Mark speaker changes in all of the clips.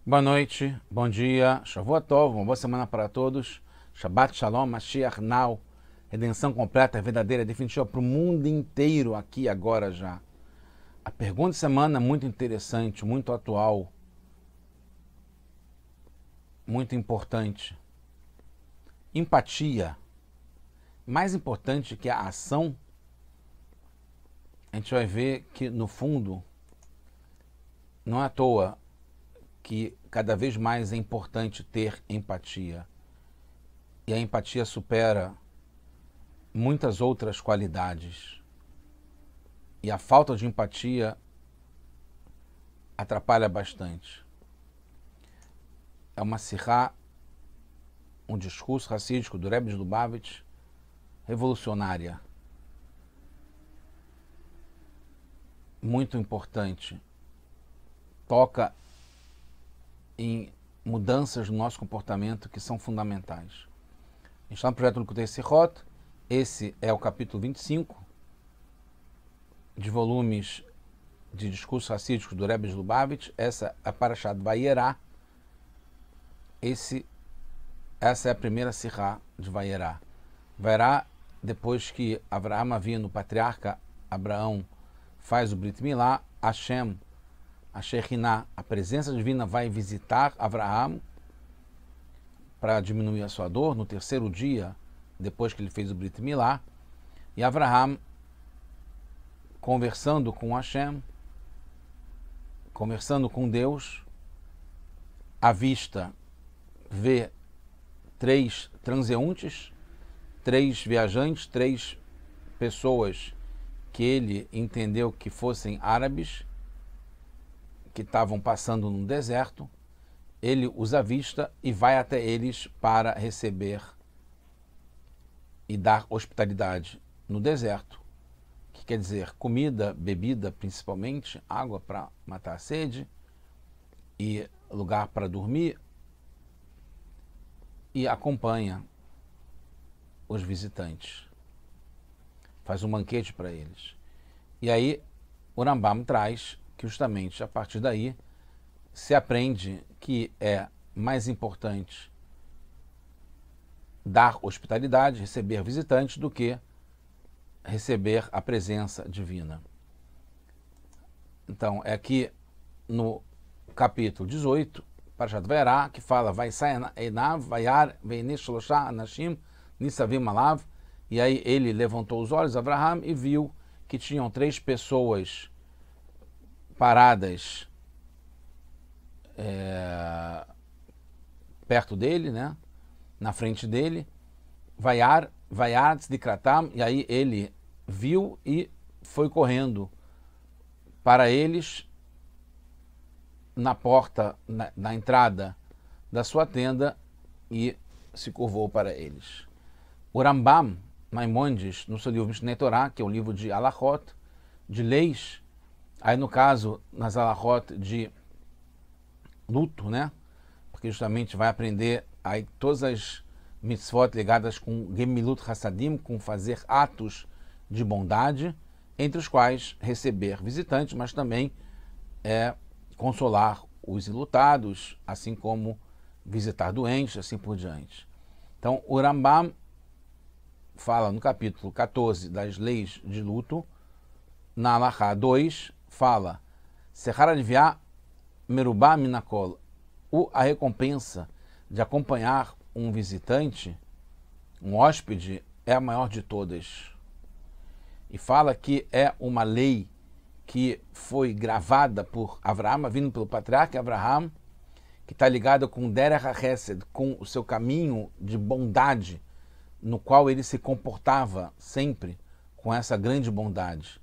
Speaker 1: Boa noite, bom dia, Shavua Tov, uma boa semana para todos. Shabbat Shalom, Mashiach Now, redenção completa, verdadeira, definitiva para o mundo inteiro, aqui agora já. A pergunta de semana muito interessante, muito atual, muito importante. Empatia, mais importante que a ação, a gente vai ver que no fundo, não é à toa que cada vez mais é importante ter empatia. E a empatia supera muitas outras qualidades. E a falta de empatia atrapalha bastante. É uma sirá, um discurso racídico do Rebbe de Lubavitch, revolucionária. Muito importante. Toca em mudanças no nosso comportamento que são fundamentais. A gente está no projeto Likutei Sichot, esse é o capítulo 25 de volumes de discursos racídicos do Rebbe de Lubavitch, essa é a Parashat Vayera, essa é a primeira sirá de Vayera. Vayera, depois que Avraham Avinu, o patriarca Abraão, faz o Brit Milá, Hashem, a Shekhinah, a presença divina, vai visitar Avraham para diminuir a sua dor no terceiro dia, depois que ele fez o Brit Milá. E Avraham, conversando com Hashem, conversando com Deus, à vista, vê 3 transeuntes, 3 viajantes, 3 pessoas que ele entendeu que fossem árabes, que estavam passando no deserto. Ele os avista e vai até eles para receber e dar hospitalidade no deserto, que quer dizer comida, bebida, principalmente, água para matar a sede e lugar para dormir, e acompanha os visitantes, faz um banquete para eles. E aí o Rambam traz que justamente a partir daí se aprende que é mais importante dar hospitalidade, receber visitantes, do que receber a presença divina. Então, é aqui no capítulo 18, Parashat Vayera, que fala vai Einav, Vayar, Veinesh Shlosha Anashim, Nisavim Alav, e aí ele levantou os olhos, Avraham, e viu que tinham 3 pessoas paradas perto dele, né? Na frente dele, Vayar Tzdikratam, e aí ele viu e foi correndo para eles na porta, na entrada da sua tenda, e se curvou para eles. O Rambam Maimonides, no seu livro Mishneh Torah, que é um livro de Halachot, de leis, aí no caso, nas Halachot de luto, né? Porque justamente vai aprender aí todas as mitzvot ligadas com Gemilut Hassadim, com fazer atos de bondade, entre os quais receber visitantes, mas também consolar os enlutados, assim como visitar doentes, assim por diante. Então, o Rambam fala no capítulo 14 das leis de luto, na Halachá 2, fala Sechar Alivia Merubá Minakol, a recompensa de acompanhar um visitante, um hóspede, é a maior de todas. E fala que é uma lei que foi gravada por Avraham, vindo pelo patriarca Avraham, que está ligada com Derech HaChesed, com o seu caminho de bondade, no qual ele se comportava sempre com essa grande bondade.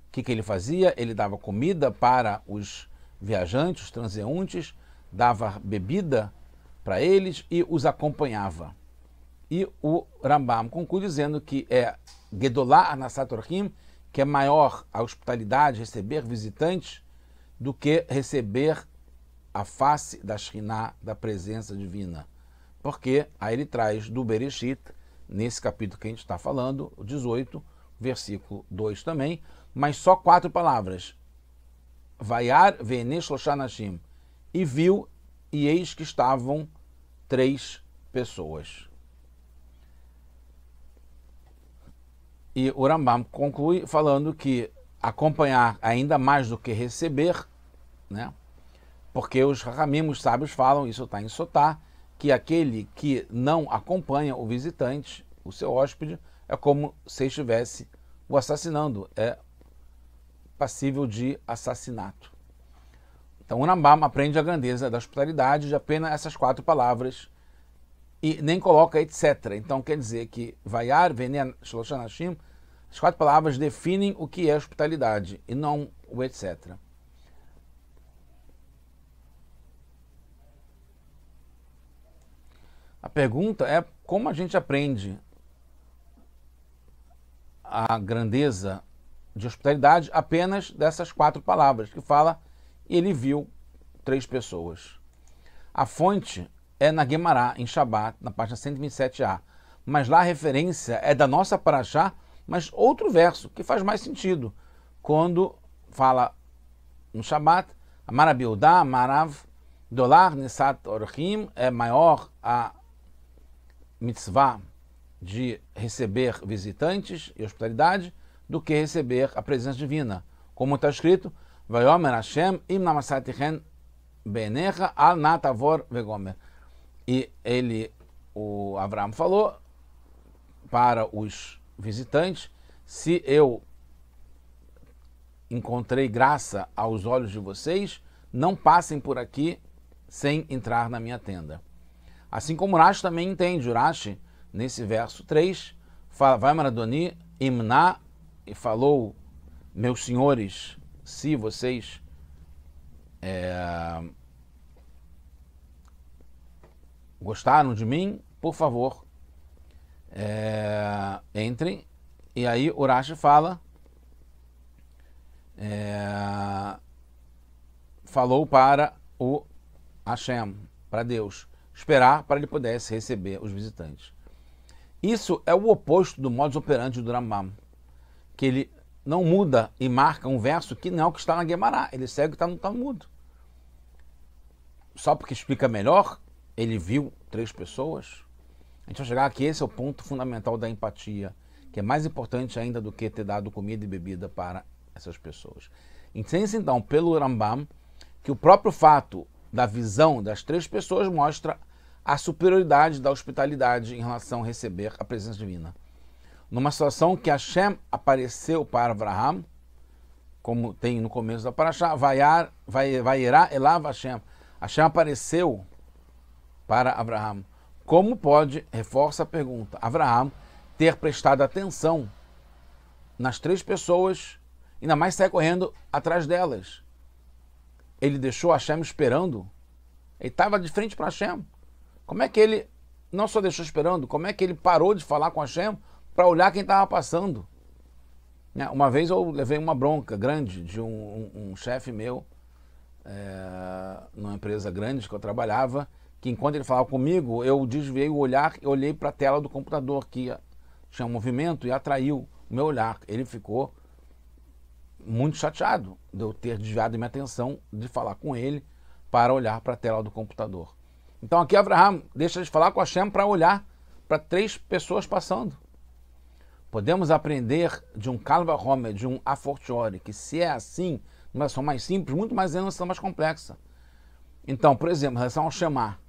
Speaker 1: O que ele fazia? Ele dava comida para os viajantes, os transeuntes, dava bebida para eles e os acompanhava. E o Rambam conclui dizendo que é Gedolá Anasat Orchim, que é maior a hospitalidade, receber visitantes, do que receber a face da Shekhinah, da presença divina. Porque aí ele traz do Bereshit, nesse capítulo que a gente está falando, o 18, versículo 2 também, mas só 4 palavras. Vayar Veinesh Shlosha Anashim. E viu e eis que estavam 3 pessoas. E o Rambam conclui falando que acompanhar ainda mais do que receber, né? Porque os Rahamim, os sábios, falam, isso está em Sotá, que aquele que não acompanha o visitante, o seu hóspede, é como se estivesse o assassinando, é passível de assassinato. Então o Rambam aprende a grandeza da hospitalidade de apenas essas 4 palavras e nem coloca etc. Então quer dizer que Vayar, Venen, Shlosh Anashim, as 4 palavras definem o que é hospitalidade e não o etc. A pergunta é como a gente aprende a grandeza de hospitalidade apenas dessas 4 palavras, que fala, ele viu 3 pessoas. A fonte é na Guemará, em Shabat, na página 127a, mas lá a referência é da nossa Parashá, mas outro verso, que faz mais sentido, quando fala no Shabat, Amarabiudá, Marav, Dolar, Nisat, Orchim, é maior a mitzvah de receber visitantes e hospitalidade do que receber a presença divina. Como está escrito, Vayomer Hashem im namasatichen benecha al natavor vegomer. E o Avraham falou para os visitantes, se eu encontrei graça aos olhos de vocês, não passem por aqui sem entrar na minha tenda. Assim como Urashi também entende. Urashi, nesse verso 3, fala, vai Maradoni, imna, e falou, meus senhores, se vocês gostaram de mim, por favor, entrem. E aí Urashi fala, falou para o Hashem, para Deus, esperar para ele pudesse receber os visitantes. Isso é o oposto do modus operandi do Rambam, que ele não muda e marca um verso que não é o que está na Guemará, ele segue o que está no Talmud. Só porque explica melhor, ele viu 3 pessoas. A gente vai chegar aqui, esse é o ponto fundamental da empatia, que é mais importante ainda do que ter dado comida e bebida para essas pessoas. Entende-se então pelo Rambam que o próprio fato da visão das 3 pessoas mostra a superioridade da hospitalidade em relação a receber a presença divina. Numa situação que Hashem apareceu para Avraham, como tem no começo da Parashá, Vayera elav Hashem. Hashem apareceu para Avraham. Como pode, reforça a pergunta, Avraham ter prestado atenção nas 3 pessoas, ainda mais sair correndo atrás delas? Ele deixou Hashem esperando? Ele estava de frente para Hashem. Como é que ele não só deixou esperando, como é que ele parou de falar com Hashem para olhar quem estava passando? Uma vez eu levei uma bronca grande de um chefe meu, numa empresa grande que eu trabalhava, que enquanto ele falava comigo, eu desviei o olhar e olhei para a tela do computador, que tinha um movimento e atraiu o meu olhar. Ele ficou muito chateado de eu ter desviado minha atenção de falar com ele para olhar para a tela do computador. Então aqui Avraham deixa de falar com Hashem para olhar para 3 pessoas passando. Podemos aprender de um Kal Vachomer, de um a fortiori, que se é assim, numa relação mais simples, muito mais em uma relação mais complexa. Então, por exemplo, em relação ao Shema,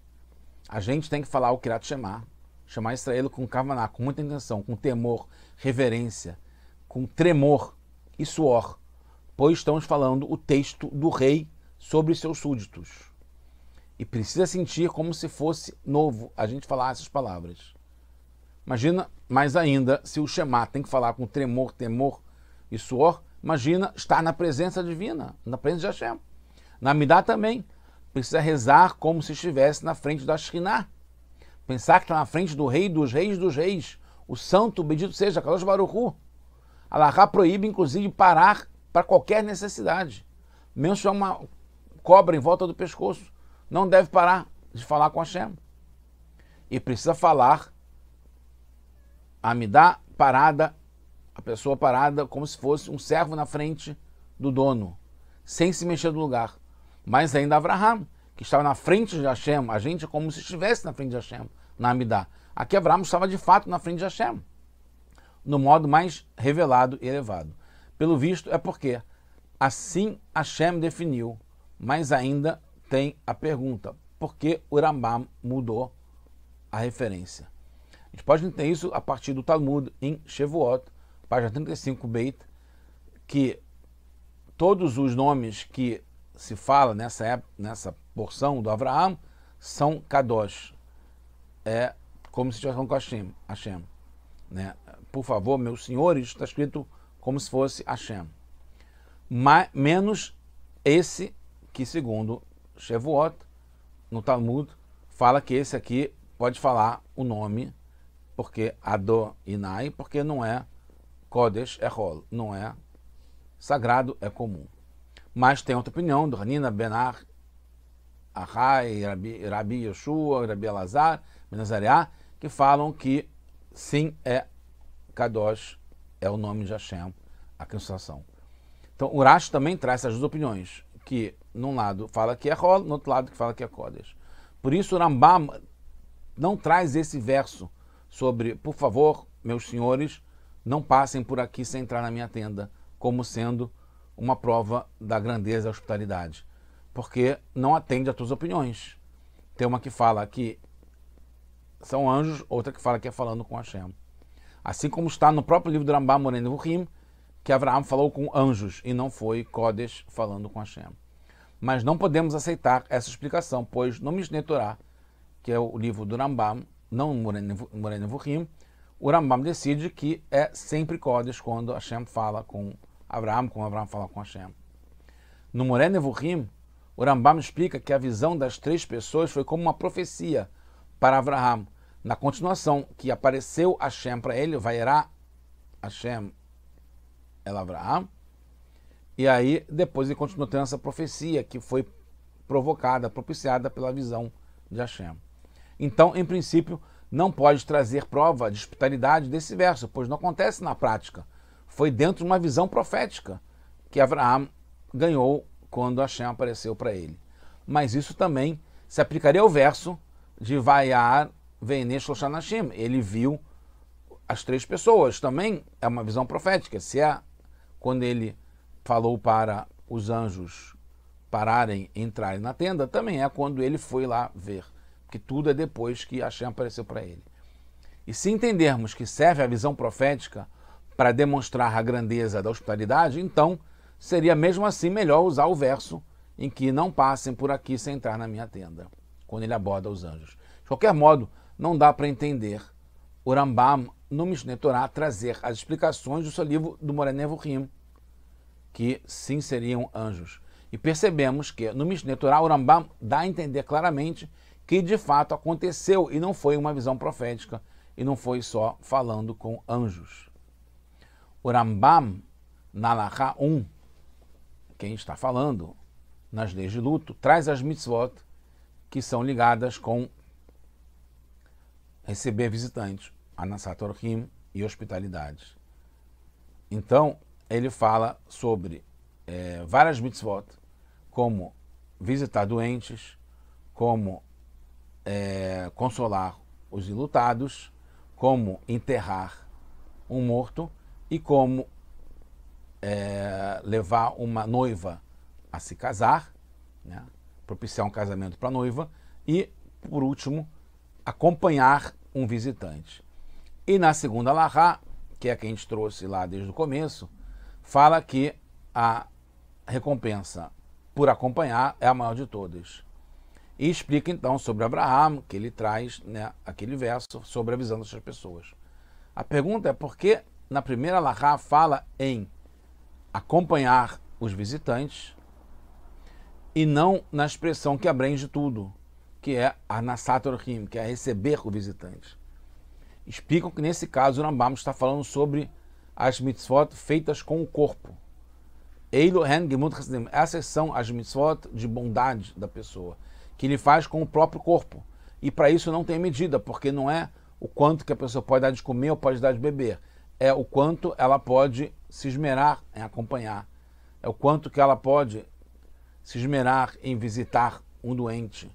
Speaker 1: a gente tem que falar o Kirat Shema, Shema Israel com Kavaná, com muita intenção, com temor, reverência, com tremor e suor, pois estamos falando o texto do rei sobre seus súditos. E precisa sentir como se fosse novo a gente falar essas palavras. Imagina, mais ainda, se o Shema tem que falar com tremor, temor e suor, imagina estar na presença divina, na presença de Hashem. Na Midá também, precisa rezar como se estivesse na frente da Shekhinah. Pensar que está na frente do rei dos reis dos reis, o santo, bendito seja, Kadosh Baruch Hu. Alahá proíbe, inclusive, parar para qualquer necessidade. Mesmo se é uma cobra em volta do pescoço, não deve parar de falar com Hashem. E precisa falar a Midá parada, a pessoa parada, como se fosse um servo na frente do dono, sem se mexer do lugar. Mas ainda Avraham, que estava na frente de Hashem. A gente é como se estivesse na frente de Hashem, na Amidá. Aqui Abraão estava de fato na frente de Hashem, no modo mais revelado e elevado. Pelo visto, é porque assim Hashem definiu, mas ainda tem a pergunta, por que o Rambam mudou a referência? A gente pode entender isso a partir do Talmud em Shevuot, página 35 Beit, que todos os nomes que se fala nessa porção do Avraham são Kadosh. É como se estivesse falando com Hashem. Né? Por favor, meus senhores, está escrito como se fosse Hashem. Menos esse que, segundo Shevuot, no Talmud, fala que esse aqui pode falar o nome, porque Adonai, porque não é Kodesh Echol, não é sagrado, é comum. Mas tem outra opinião do Hanina Ben Achai, Rabi Yoshua, Rabi Elazar, Ben Azariah, que falam que sim, é Kadosh, é o nome de Hashem, a canção. Então, o Urash também traz essas duas opiniões, que num lado fala que é Hol, no outro lado que fala que é Kodesh. Por isso, o Rambam não traz esse verso sobre, por favor, meus senhores, não passem por aqui sem entrar na minha tenda, como sendo uma prova da grandeza e da hospitalidade, porque não atende a tuas opiniões. Tem uma que fala que são anjos, outra que fala que é falando com Hashem. Assim como está no próprio livro do Rambam Moreh Nevuchim, que Avraham falou com anjos e não foi Kodesh falando com Hashem. Mas não podemos aceitar essa explicação, pois no Mishneh Torah, que é o livro do Rambam, não Moreh Nevuchim, o Rambam decide que é sempre Kodesh quando Hashem fala com Avraham, como Avraham fala com Hashem. No Moreh Nevuchim, o Rambam explica que a visão das três pessoas foi como uma profecia para Avraham. Na continuação, que apareceu Hashem para ele, Vairá Hashem El Avraham, e aí depois ele continua tendo essa profecia que foi provocada, propiciada pela visão de Hashem. Então, em princípio, não pode trazer prova de hospitalidade desse verso, pois não acontece na prática. Foi dentro de uma visão profética que Avraham ganhou quando Hashem apareceu para ele. Mas isso também se aplicaria ao verso de Vayar Veinei Shloshah Nashim. Ele viu as três pessoas. Também é uma visão profética. Se é quando ele falou para os anjos pararem e entrarem na tenda, também é quando ele foi lá ver. Porque tudo é depois que Hashem apareceu para ele. E se entendermos que serve a visão profética para demonstrar a grandeza da hospitalidade, então seria mesmo assim melhor usar o verso em que não passem por aqui sem entrar na minha tenda, quando ele aborda os anjos. De qualquer modo, não dá para entender o Rambam no Mishneh Torah trazer as explicações do seu livro do Moreh Nevuchim, que sim seriam anjos. E percebemos que no Mishneh Torah o Rambam dá a entender claramente que de fato aconteceu e não foi uma visão profética e não foi só falando com anjos. O Rambam, na Halachá 1, quem está falando nas leis de luto, traz as mitzvot que são ligadas com receber visitantes, Anasat Orchim e hospitalidade. Então, ele fala sobre várias mitzvot, como visitar doentes, como consolar os enlutados, como enterrar um morto e como levar uma noiva a se casar, né? Propiciar um casamento para a noiva e, por último, acompanhar um visitante. E na segunda halachá, que é a que a gente trouxe lá desde o começo, fala que a recompensa por acompanhar é a maior de todas. E explica então sobre Abraham, que ele traz, né, aquele verso sobre a visão dessas pessoas. A pergunta é por que na primeira halachá fala em acompanhar os visitantes e não na expressão que abrange tudo, que é Anasat Orchim, que é receber o visitante. Explicam que nesse caso o Rambam está falando sobre as mitzvot feitas com o corpo. Eilu hen gemut chassidim. Essas são as mitzvot de bondade da pessoa, que ele faz com o próprio corpo. E para isso não tem medida, porque não é o quanto que a pessoa pode dar de comer ou pode dar de beber. É o quanto ela pode se esmerar em acompanhar. É o quanto que ela pode se esmerar em visitar um doente.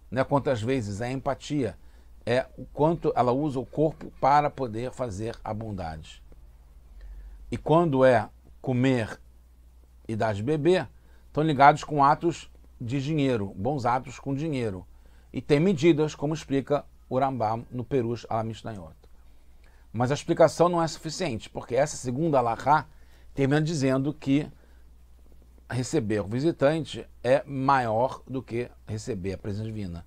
Speaker 1: Não é quantas vezes, é a empatia. É o quanto ela usa o corpo para poder fazer a bondade. E quando é comer e dar de beber, estão ligados com atos de dinheiro, bons atos com dinheiro. E tem medidas, como explica o Rambam no Perush ala Mishnayot. Mas a explicação não é suficiente, porque essa segunda alahá termina dizendo que receber o visitante é maior do que receber a presença divina.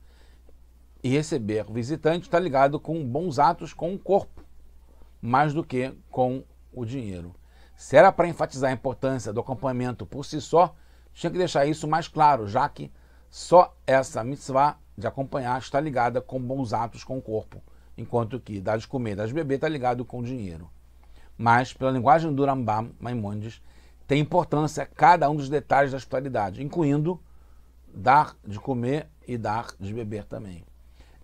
Speaker 1: E receber o visitante está ligado com bons atos com o corpo, mais do que com o dinheiro. Se era para enfatizar a importância do acompanhamento por si só, tinha que deixar isso mais claro, já que só essa mitzvah de acompanhar está ligada com bons atos com o corpo, enquanto que dar de comer, dar de beber está ligado com o dinheiro. Mas, pela linguagem do Rambam, Maimônides, tem importância cada um dos detalhes da hospitalidade, incluindo dar de comer e dar de beber também.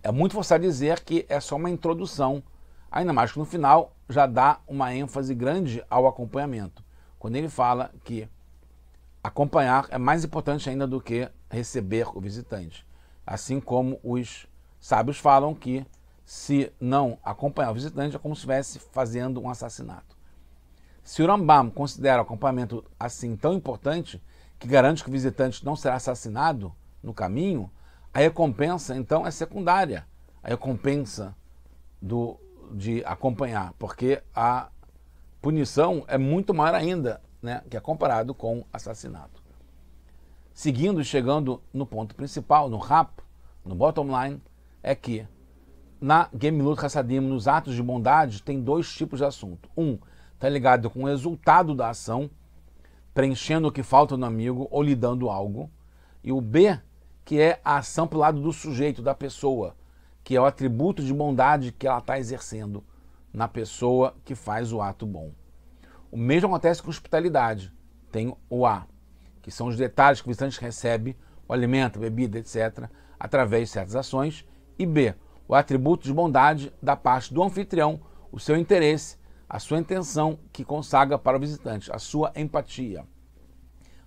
Speaker 1: É muito forçado dizer que é só uma introdução, ainda mais que no final já dá uma ênfase grande ao acompanhamento, quando ele fala que acompanhar é mais importante ainda do que receber o visitante. Assim como os sábios falam que se não acompanhar o visitante é como se estivesse fazendo um assassinato. Se o Rambam considera o acompanhamento assim tão importante, que garante que o visitante não será assassinado no caminho, a recompensa então é secundária. A recompensa de acompanhar, porque a punição é muito maior ainda, né, que é comparado com assassinato. Seguindo e chegando no ponto principal, no rap, no bottom line, é que na Gemilut Hassadim, nos atos de bondade, tem dois tipos de assunto. Um está ligado com o resultado da ação, preenchendo o que falta no amigo ou lhe dando algo. E o B, que é a ação para o lado do sujeito, da pessoa, que é o atributo de bondade que ela está exercendo na pessoa que faz o ato bom. O mesmo acontece com hospitalidade. Tem o A, que são os detalhes que o visitante recebe, o alimento, a bebida, etc., através de certas ações. E B, o atributo de bondade da parte do anfitrião, o seu interesse, a sua intenção que consagra para o visitante, a sua empatia.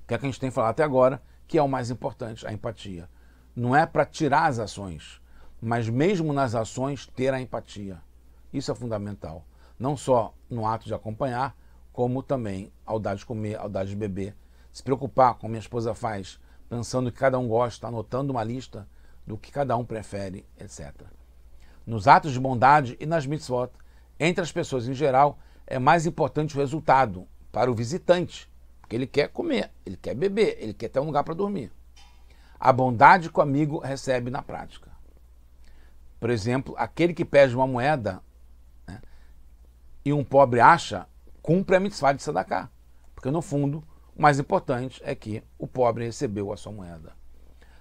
Speaker 1: O que é que a gente tem falado até agora, que é o mais importante, a empatia. Não é para tirar as ações, mas mesmo nas ações ter a empatia. Isso é fundamental. Não só no ato de acompanhar, como também ao dar de comer, ao dar de beber. Se preocupar, como minha esposa faz, pensando que cada um gosta, anotando uma lista do que cada um prefere, etc. Nos atos de bondade e nas mitzvot, entre as pessoas em geral, é mais importante o resultado para o visitante, porque ele quer comer, ele quer beber, ele quer ter um lugar para dormir. A bondade que o amigo recebe na prática. Por exemplo, aquele que pede uma moeda, né, e um pobre acha, cumpre a mitzvah de tzedakah, porque no fundo o mais importante é que o pobre recebeu a sua moeda.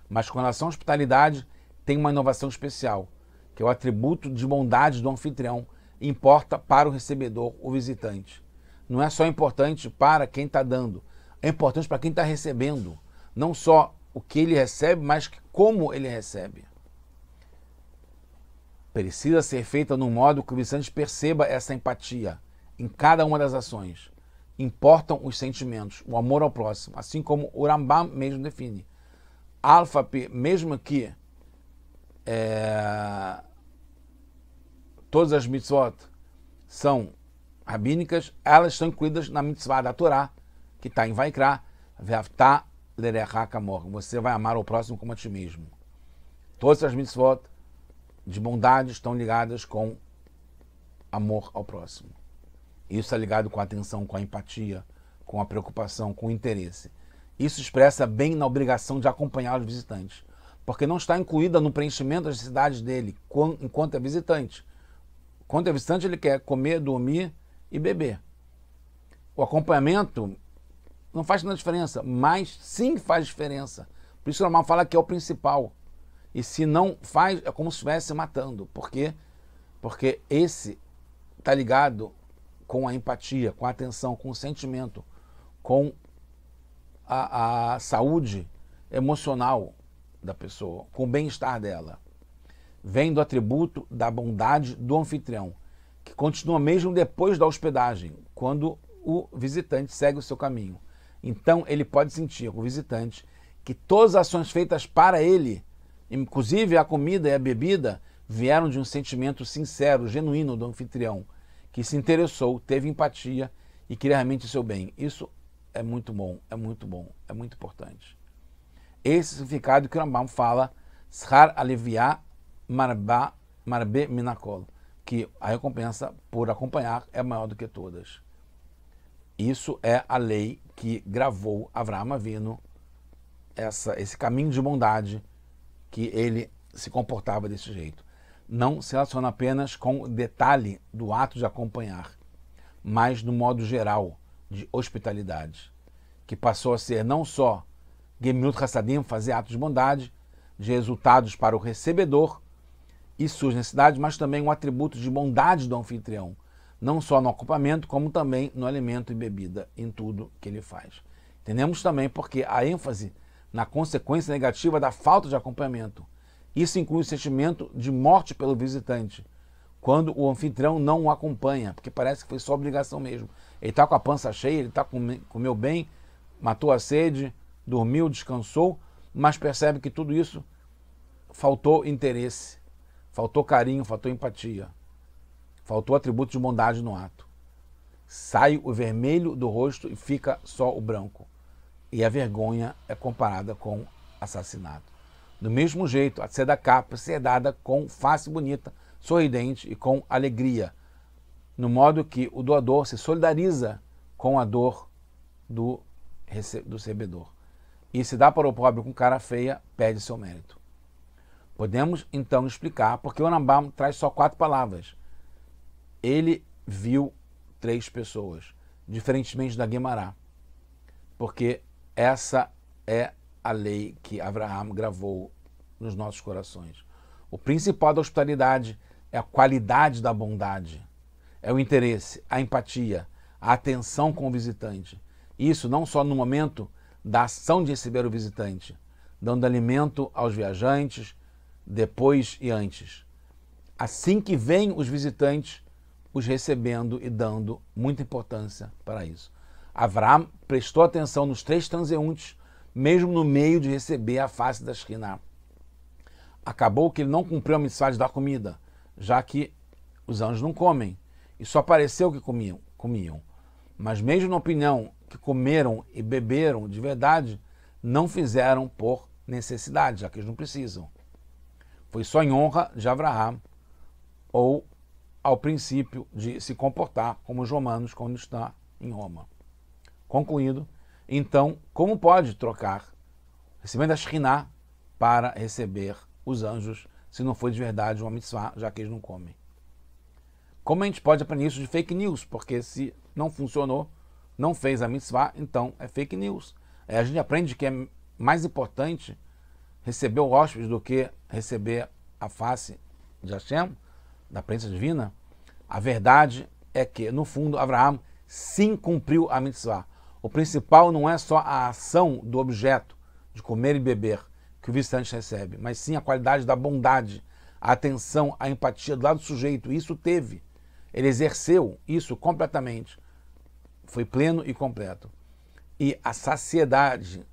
Speaker 1: Mas com relação à hospitalidade, tem uma inovação especial, que é o atributo de bondade do anfitrião, importa para o recebedor, o visitante. Não é só importante para quem está dando, é importante para quem está recebendo. Não só o que ele recebe, mas como ele recebe. Precisa ser feita num modo que o visitante perceba essa empatia em cada uma das ações. Importam os sentimentos, o amor ao próximo, assim como o Rambam mesmo define. Alfa-P, mesmo que todas as mitzvot são rabínicas, elas estão incluídas na mitzvah da Torá, que está em Vaikra, Ve'avta l'erecha kamor. Você vai amar o próximo como a ti mesmo. Todas as mitzvot de bondade estão ligadas com amor ao próximo. Isso está ligado com a atenção, com a empatia, com a preocupação, com o interesse. Isso expressa bem na obrigação de acompanhar os visitantes, porque não está incluída no preenchimento das necessidades dele enquanto é visitante. Quando é visitante, ele quer comer, dormir e beber. O acompanhamento não faz tanta diferença, mas sim faz diferença. Por isso o Rambam fala que é o principal. E se não faz, é como se estivesse matando. Por quê? Porque esse está ligado com a empatia, com a atenção, com o sentimento, com a saúde emocional da pessoa, com o bem-estar dela. Vem do atributo da bondade do anfitrião, que continua mesmo depois da hospedagem, quando o visitante segue o seu caminho. Então ele pode sentir, o visitante, que todas as ações feitas para ele, inclusive a comida e a bebida, vieram de um sentimento sincero, genuíno do anfitrião, que se interessou, teve empatia e queria realmente o seu bem. Isso é muito bom, é muito bom, é muito importante. Esse significado que o Rambam fala, Schar Aleviá Marbe Minakol, que a recompensa por acompanhar é maior do que todas. Isso é a lei que gravou Avraham Avinu, esse caminho de bondade, que ele se comportava desse jeito. Não se relaciona apenas com o detalhe do ato de acompanhar, mas no modo geral de hospitalidade, que passou a ser não só Gemilut Hassadim, fazer atos de bondade, de resultados para o recebedor e suas necessidades, mas também um atributo de bondade do anfitrião, não só no acampamento, como também no alimento e bebida, em tudo que ele faz. Entendemos também porque a ênfase na consequência negativa da falta de acompanhamento. Isso inclui o sentimento de morte pelo visitante, quando o anfitrião não o acompanha, porque parece que foi só obrigação mesmo. Ele está com a pança cheia, ele comeu bem, matou a sede, dormiu, descansou, mas percebe que tudo isso faltou interesse, faltou carinho, faltou empatia, faltou atributo de bondade no ato. Sai o vermelho do rosto e fica só o branco. E a vergonha é comparada com assassinato. Do mesmo jeito, a tzedakah precisa ser dada com face bonita, sorridente e com alegria, no modo que o doador se solidariza com a dor do recebedor. E se dá para o pobre com cara feia, perde seu mérito. Podemos então explicar porque o Rambam traz só 4 palavras. Ele viu 3 pessoas, diferentemente da Guemará, porque essa é a lei que Avraham gravou nos nossos corações. O principal da hospitalidade é a qualidade da bondade, é o interesse, a empatia, a atenção com o visitante. Isso não só no momento da ação de receber o visitante, dando alimento aos viajantes, depois e antes. Assim que vêm os visitantes, os recebendo e dando muita importância para isso. Avraham prestou atenção nos 3 transeuntes, mesmo no meio de receber a face da Shekhinah. Acabou que ele não cumpriu a mitzvah de dar comida, já que os anjos não comem, e só pareceu que comiam. Mas mesmo na opinião que comeram e beberam de verdade, não fizeram por necessidade, já que eles não precisam. Foi só em honra de Avraham, ou ao princípio de se comportar como os romanos quando está em Roma. Concluído, então, como pode trocar recebendo a Shekhinah para receber os anjos, se não foi de verdade uma mitzvah, já que eles não comem? Como a gente pode aprender isso de fake news? Porque se não funcionou, não fez a mitzvah, então é fake news. A gente aprende que é mais importante receber o hóspede do que receber a face de Hashem, da presença divina. A verdade é que, no fundo, Avraham sim cumpriu a mitzvah. O principal não é só a ação do objeto, de comer e beber, que o visitante recebe, mas sim a qualidade da bondade, a atenção, a empatia do lado do sujeito. Isso teve. Ele exerceu isso completamente. Foi pleno e completo. E a saciedade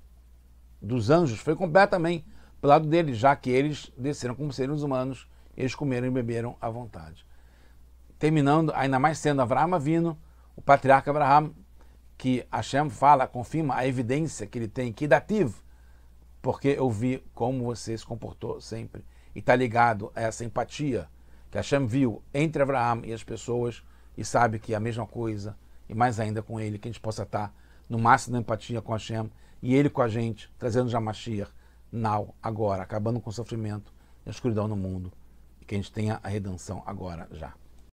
Speaker 1: dos anjos foi completa também pelo lado deles, já que eles desceram como seres humanos, eles comeram e beberam à vontade. Terminando, ainda mais sendo Avraham Avinu, o patriarca Avraham, que Hashem fala, confirma a evidência que ele tem, que dativ, porque eu vi como você se comportou sempre. E está ligado a essa empatia que Hashem viu entre Avraham e as pessoas e sabe que é a mesma coisa, e mais ainda com ele, que a gente possa estar no máximo da empatia com Hashem e ele com a gente, trazendo já Mashiach, now, agora, acabando com o sofrimento e a escuridão no mundo, e que a gente tenha a redenção agora, já.